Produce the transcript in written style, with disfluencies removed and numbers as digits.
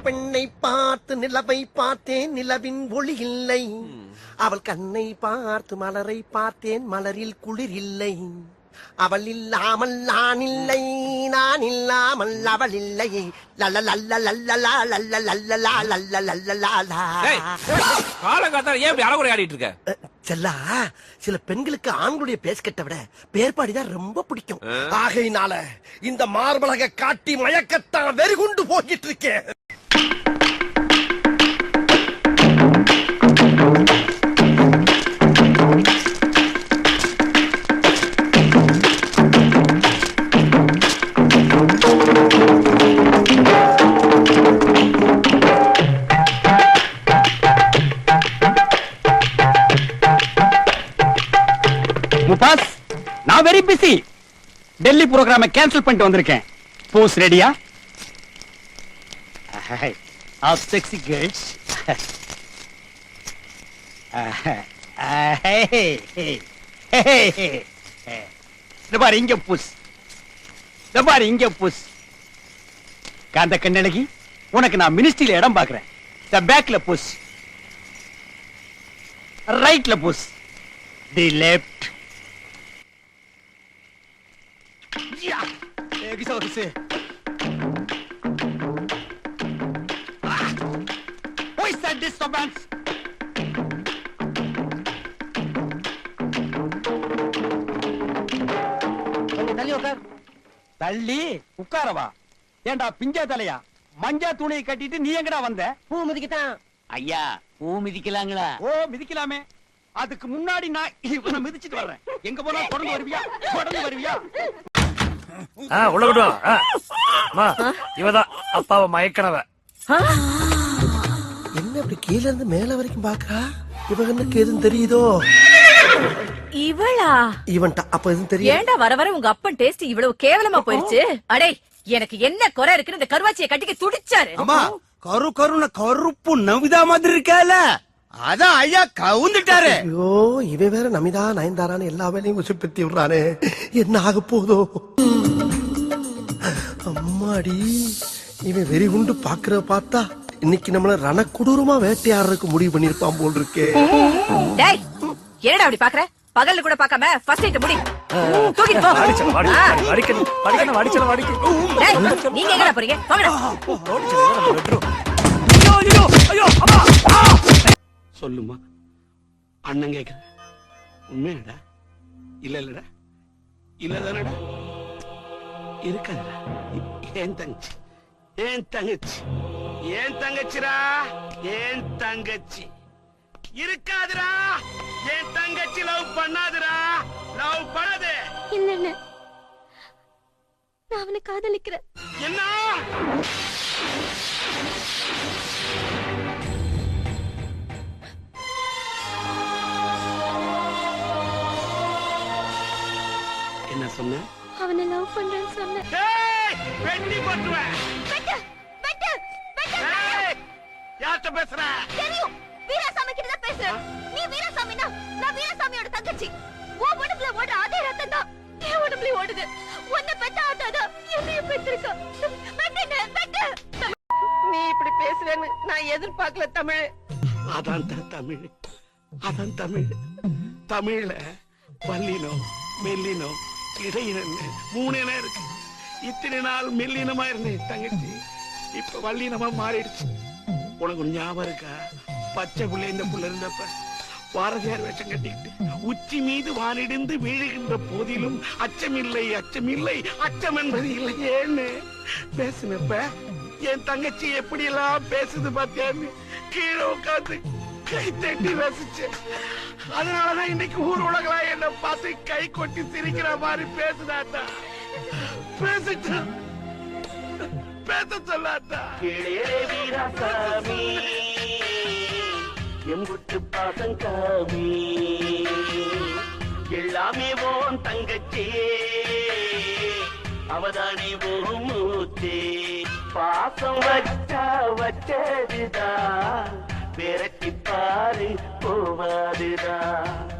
பெண்ணை பார்த்து நிலவை பார்த்தேன், நிலவின் ஒளி இல்லை. அவள் கண்ணை பார்த்து மலரை பார்த்தேன், மலரில் குளிர் இல்லை. அவள் இல்லாமல் நான் இல்லை, நான் இல்லாமல் அவள் இல்லை. காலங்காத்தால ஏன் இப்படி அறகுறை ஆடிட்டு இருக்க? செல்லா, சில பெண்களுக்கு ஆண்களுடைய பேஸ்கட்டை விட பேர்பாடிதான் ரொம்ப பிடிக்கும். ஆகையினால இந்த மார்பலக காட்டி மயக்கத்தான் வெறிகுண்டு போகிட்டு இருக்கேன். முபாஸ், நான் வெரி பிஸி. டெல்லி புரோகிராமை கேன்சல் பண்ணிட்டு வந்திருக்கேன். போஸ் ரெடியா? ஆப் செக்ஸி கேர்ள்ஸ். பாரு இங்க புஸ், பாரு இங்க புஸ். காந்த கண்ணழகி, உனக்கு நான் மினிஸ்ட்ரியில இடம் பாக்குறேன். பேக்ல புஸ், ரைட்ல புஸ், தி left. Who is that disturbance? தள்ளி உட்காரவா? ஏண்டா பிஞ்சா தலையா, மஞ்சா துணியை கட்டிட்டு நீ எங்கடா வந்த? பூ மிதிக்கத்தான். ஐயா, பூ மிதிக்கலாங்களா? ஓ மிதிக்கலாமே. அதுக்கு முன்னாடி நான் இவனை மிதிச்சிட்டு வர்றேன். எங்க போனா தொடர்ந்து வருவியா? தொடர்ந்து வருவியா? உள்ள விடுவா. இவதான் அப்பாவை மயக்கனவ. என்ன இப்படி கீழ இருந்து மேல வரைக்கும் பாக்குறா? இவனுக்கு எதுவும் தெரியுதோ? இவளா? இவன்டா அப்ப எதுவும் தெரியும்? ஏண்டா வர வர உங்க அப்பன் டேஸ்ட் இவ்வளவு கேவலமா போயிருச்சு? அடே, எனக்கு என்ன குறை இருக்குன்னு இந்த கருவாச்சியை கட்டிக்க துடிச்சாரு. அம்மா, கரு கருன கருப்பு நமிதா மாதிரி இருக்கால, அதான் ஐயா கவுந்துட்டாரு. ஐயோ, இவன் வேற நமிதா நயன்தாரான்னு எல்லா வேலையும் உசுப்பத்தி விடுறானே, என்ன ஆக போதோ? அம்மாடி, இவன் வெறி உண்டு பாக்குற பார்த்தா இன்னைக்கு நம்மள ரணக்குடூரமா வேட்டையாடுறதுக்கு முடிவு பண்ணிருப்பான் போல் இருக்கே. டேய், என்னடா அப்படி பாக்குற? பகல்ல கூட பார்க்காம ஃபர்ஸ்ட் நைட் முடி. தூக்கிட்டு போ. டேய், நீங்க எங்கடா போறீங்க? போங்கடா. சொல்லுமா அண்ணன் கேக்குற உண்மையாடா? இல்ல இல்லடா, இல்லதானடா, இருக்காதுடா. ஏன் தங்கச்சி, ஏன் தங்கச்சி, ஏன் தங்கச்சிரா, ஏன் தங்கச்சி இருக்காதுடா. என் தங்கச்சி லவ் பண்ணாதுடா, லவ் பண்ணாது. இல்ல, நான் அவனை காதலிக்கிறேன். என்ன? என்ன சொன்ன? அவனை லவ் பண்றேன்னு சொன்னேன். வெட்டி போட்டுவேன். யார்கிட்ட பேசுற? தெரியும், வீராசாமி கிட்ட தான் பேசுறேன். நீ வீராசாமினா நான் வீராசாமியோட தங்கச்சி. உன் உடம்புல ஓடுற அதே ரத்தம் தான் என் உடம்புல ஓடுது. உன்னை பெத்த ஆத்தாதான் என்னையும் பெற்றிருக்கா. நீ இப்படி பேசுவேன்னு நான் எதிர்பார்க்கல தமிழ். அதான் தமிழ், அதான் தமிழ். தமிழ்ல வல்லினம் மெல்லினம் இடையினம் மூணு இனம் இருக்கு. இத்தனை நாள் மெல்லினமா இருந்தேன் தங்கச்சி, இப்ப வல்லினமா மாறிடுச்சு. உனக்கு ஒரு ஞாபகம் இருக்கா? பச்சை புள்ள இந்த புள்ள இருந்தப்ப பாரதியார் வேஷம் கட்டிக்கிட்டு உச்சி மீது வானிடிந்து வீழுகின்ற போதிலும் அச்சமில்லை அச்சமில்லை அச்சம் என்பது இல்லை ஏன்னு பேசுனப்ப என் தங்கச்சி எப்படி எல்லாம் பேசுது பாத்தியான்னு கீழே உட்காந்து கை தட்டி ரசிச்சேன். அதனாலதான் இன்னைக்கு ஊர் உலகளா என்ன பார்த்து கை கொட்டி சிரிக்கிற மாதிரி பேசுதாட்டா. பேசிட்டா, பேச சொல்லாட்டா. வீராசாமி எம்புட்டு பாசங்காமி எல்லாமே போன் தங்கச்சி அவதானே போகும் மூச்சே. பாசம் வச்சா வச்சதுதான் விரட்டி பாரு போவாதுதான்.